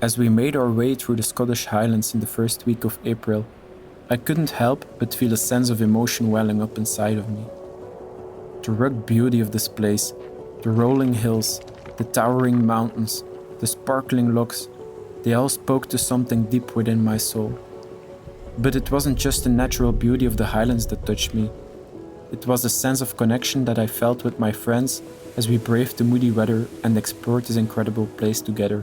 As we made our way through the Scottish Highlands in the first week of April, I couldn't help but feel a sense of emotion welling up inside of me. The rugged beauty of this place, the rolling hills, the towering mountains, the sparkling lochs, they all spoke to something deep within my soul. But it wasn't just the natural beauty of the Highlands that touched me. It was the sense of connection that I felt with my friends as we braved the moody weather and explored this incredible place together.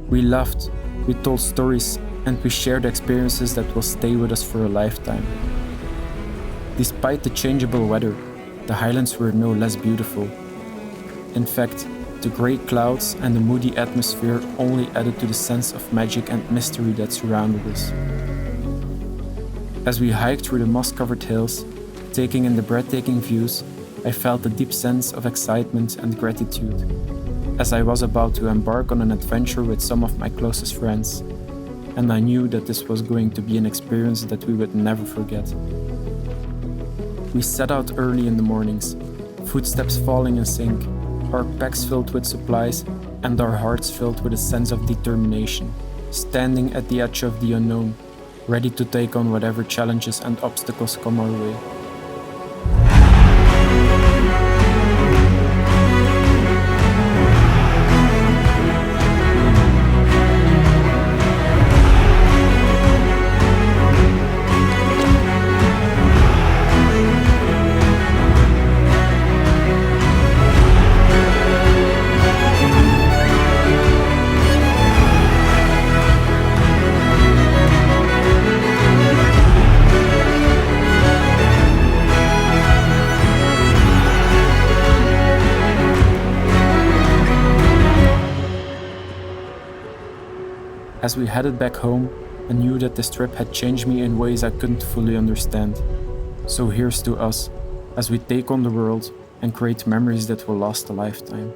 We laughed, we told stories, and we shared experiences that will stay with us for a lifetime. Despite the changeable weather, the Highlands were no less beautiful. In fact, the grey clouds and the moody atmosphere only added to the sense of magic and mystery that surrounded us. As we hiked through the moss-covered hills, taking in the breathtaking views, I felt a deep sense of excitement and gratitude, as I was about to embark on an adventure with some of my closest friends, and I knew that this was going to be an experience that we would never forget. We set out early in the mornings, footsteps falling in sync, our packs filled with supplies, and our hearts filled with a sense of determination, standing at the edge of the unknown, ready to take on whatever challenges and obstacles come our way. As we headed back home, I knew that this trip had changed me in ways I couldn't fully understand. So here's to us, as we take on the world and create memories that will last a lifetime.